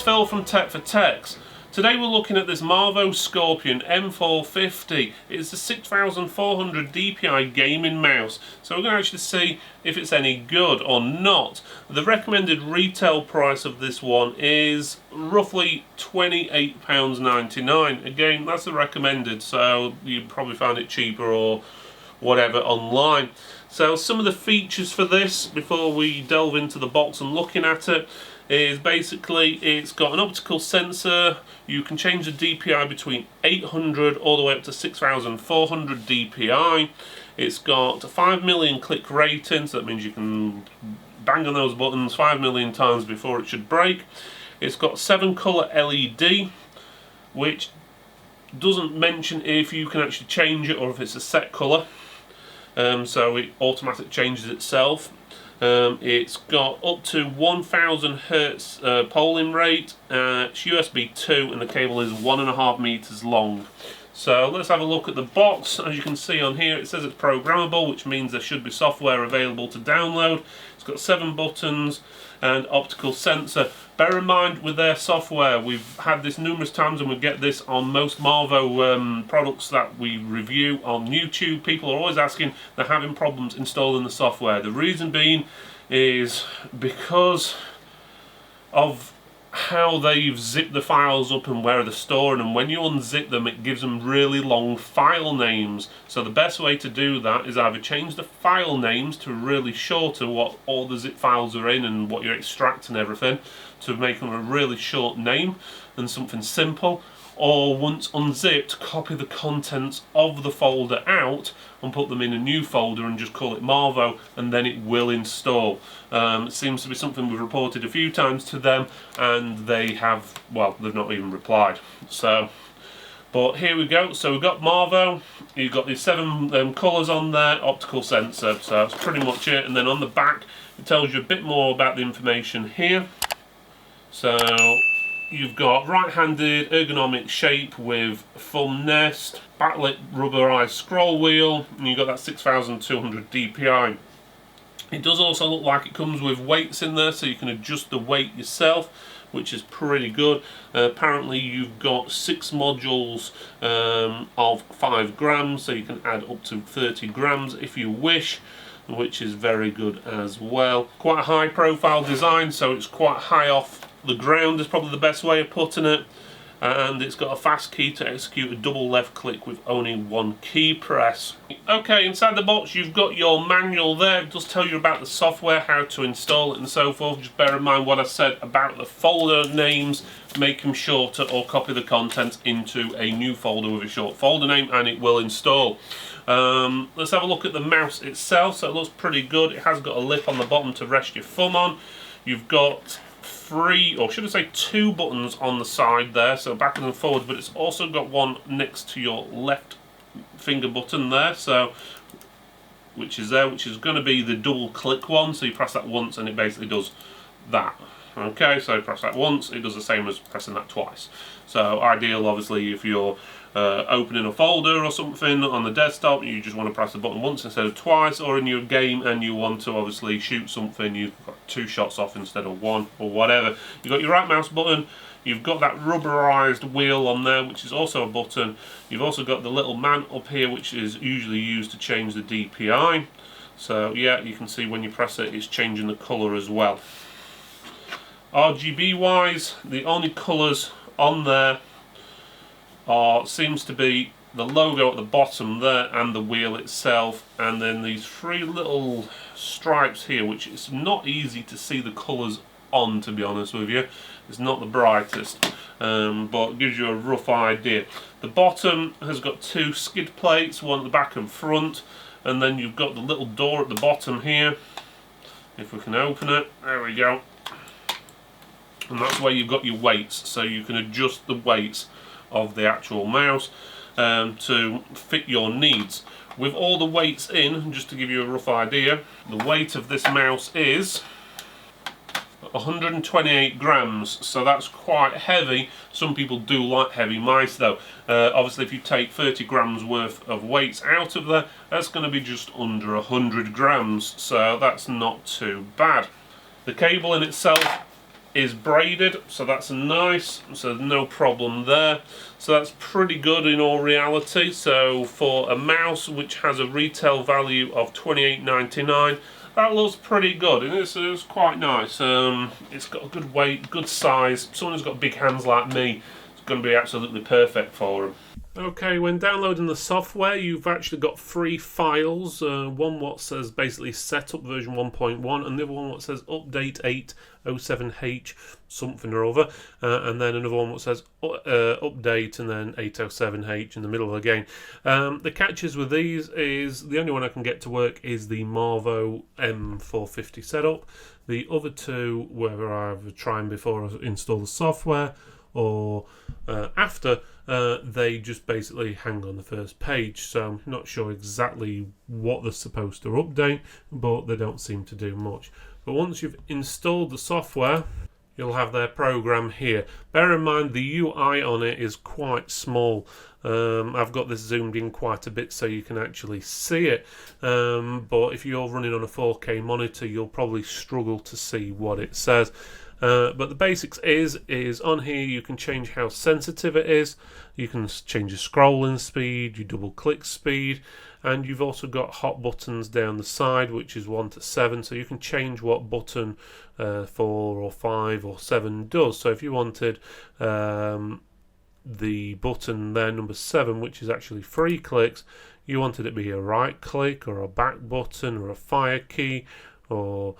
Phil from Tech for Techs. Today we're looking at this Marvo Scorpion M450. It's a 6400 DPI gaming mouse, so we're going to actually see if it's any good or not. The recommended retail price of this one is roughly £28.99. Again, that's the recommended, so you probably find it cheaper or whatever online. So some of the features for this, before we delve into the box and looking at it, is basically it's got an optical sensor. You can change the DPI between 800 all the way up to 6400 DPI. It's got a 5 million click rating, so that means you can bang on those buttons 5 million times before it should break. It's got 7 colour LED, which doesn't mention if you can actually change it or if it's a set colour. So it automatically changes itself. It's got up to 1000 Hertz polling rate, it's USB 2 and the cable is 1.5 meters long. So let's have a look at the box. As you can see on here, it says it's programmable, which means there should be software available to download. It's got 7 buttons and optical sensor. Bear in mind with their software, we've had this numerous times and we get this on most Marvo products that we review on YouTube. People are always asking, they're having problems installing the software. The reason being is because of how they've zipped the files up and where they're storing them. When you unzip them, it gives them really long file names. So the best way to do that is either change the file names to really shorter what all the zip files are in and what you're extracting everything, to make them a really short name and something simple, or once unzipped, copy the contents of the folder out and put them in a new folder and just call it Marvo, and then it will install. It seems to be something we've reported a few times to them, and they have, well, they've not even replied. So, but here we go. So we've got Marvo, you've got these 7 colours on there, optical sensor, so that's pretty much it. And then on the back, it tells you a bit more about the information here. So you've got right-handed ergonomic shape with thumb nest, backlit rubberized scroll wheel, and you've got that 6200 DPI. It does also look like it comes with weights in there, so you can adjust the weight yourself, which is pretty good. Apparently you've got 6 modules of 5 grams, so you can add up to 30 grams if you wish, which is very good as well. Quite a high profile design, so it's quite high off the ground is probably the best way of putting it, and it's got a fast key to execute a double left click with only 1 key press. Okay, inside the box you've got your manual there. It does tell you about the software, how to install it and so forth. Just bear in mind what I said about the folder names. Make them shorter or copy the contents into a new folder with a short folder name and it will install. Let's have a look at the mouse itself. So it looks pretty good. It has got a lip on the bottom to rest your thumb on. You've got 3, or should I say 2 buttons on the side there, so backwards and forwards, but it's also got one next to your left finger button there, so which is going to be the double click one. So you press that once and it basically does that. Okay, so press that once, it does the same as pressing that twice. So ideal obviously if you're opening a folder or something on the desktop, you just want to press the button once instead of twice, or in your game and you want to obviously shoot something, you've got 2 shots off instead of 1 or whatever. You've got your right mouse button, you've got that rubberized wheel on there which is also a button. You've also got the little man up here which is usually used to change the DPI. So yeah, you can see when you press it, it's changing the colour as well. RGB wise, the only colours on there seems to be the logo at the bottom there and the wheel itself, and then these 3 little stripes here, which is not easy to see the colours on, to be honest with you. It's not the brightest, but it gives you a rough idea. The bottom has got 2 skid plates, one at the back and front, and then you've got the little door at the bottom here. If we can open it, there we go. And that's where you've got your weights, so you can adjust the weights of the actual mouse to fit your needs. With all the weights in, just to give you a rough idea, the weight of this mouse is 128 grams, so that's quite heavy. Some people do like heavy mice though. Obviously if you take 30 grams worth of weights out of there, that's going to be just under 100 grams, so that's not too bad. The cable in itself is braided, so that's nice, so no problem there. So that's pretty good in all reality. So for a mouse which has a retail value of $28.99, that looks pretty good, and it's quite nice. It's got a good weight, good size. Someone who's got big hands like me, it's going to be absolutely perfect for them. Okay, when downloading the software, you've actually got 3 files. One what says basically setup version 1.1, and the other one what says update 807H something or other, and then another one what says update and then 807H in the middle again. The catches with these is the only one I can get to work is the Marvo M450 setup. The other two, whether I've tried before I install the software or after, they just basically hang on the first page, so I'm not sure exactly what they're supposed to update, but they don't seem to do much. But once you've installed the software, you'll have their program here. Bear in mind the UI on it is quite small. I've got this zoomed in quite a bit so you can actually see it, but if you're running on a 4K monitor, you'll probably struggle to see what it says. But the basics is on here you can change how sensitive it is, you can change your scrolling speed, your double click speed, and you've also got hot buttons down the side, which is 1 to 7, so you can change what button 4 or 5 or 7 does. So if you wanted the button there, number 7, which is actually 3 clicks, you wanted it to be a right click or a back button or a fire key or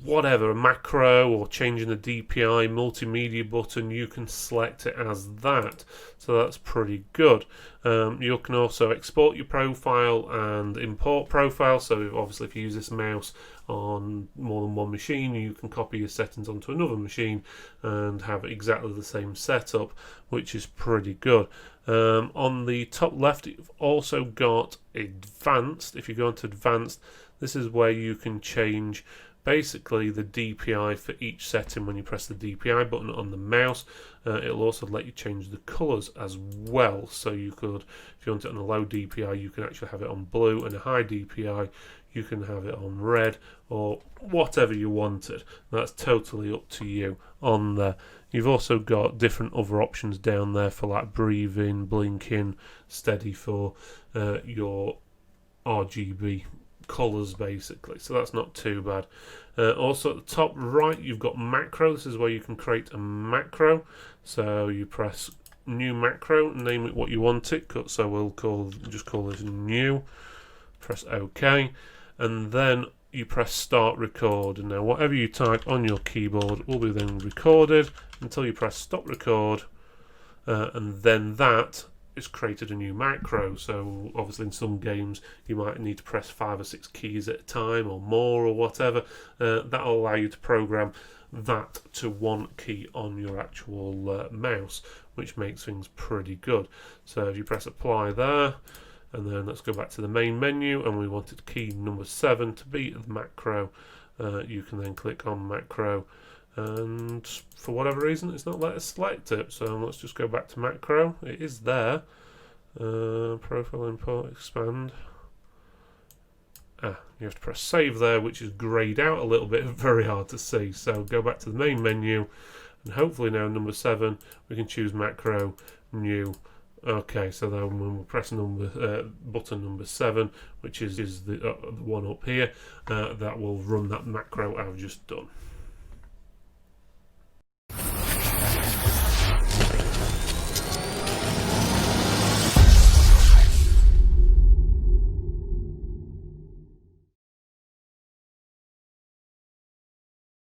whatever, a macro, or changing the DPI multimedia button, you can select it as that, so that's pretty good. You can also export your profile and import profile, so obviously if you use this mouse on more than one machine, you can copy your settings onto another machine and have exactly the same setup, which is pretty good. On the top left, you've also got advanced. If you go into advanced, this is where you can change basically the DPI for each setting. When you press the DPI button on the mouse, it'll also let you change the colours as well. So you could, if you want it on a low DPI, you can actually have it on blue, and a high DPI you can have it on red, or whatever you wanted. That's totally up to you on there. You've also got different other options down there for like breathing, blinking, steady for your RGB colours basically, so that's not too bad. Also at the top right you've got macro. This is where you can create a macro, so you press new macro, name it what you want it, so we'll just call this new, press OK, and then you press start record, and now whatever you type on your keyboard will be then recorded until you press stop record, and then that it's created a new macro. So obviously in some games you might need to press 5 or 6 keys at a time or more or whatever. That'll allow you to program that to one key on your actual mouse, which makes things pretty good. So if you press apply there, and then let's go back to the main menu, and we wanted key number 7 to be the macro, you can then click on macro, and for whatever reason it's not letting us select it, so let's just go back to macro. It is there. Profile, import, expand. You have to press save there, which is greyed out a little bit, very hard to see. So go back to the main menu, and hopefully now number 7 we can choose macro, new. Okay, so then when we press button number 7, which is the one up here, that will run that macro I've just done.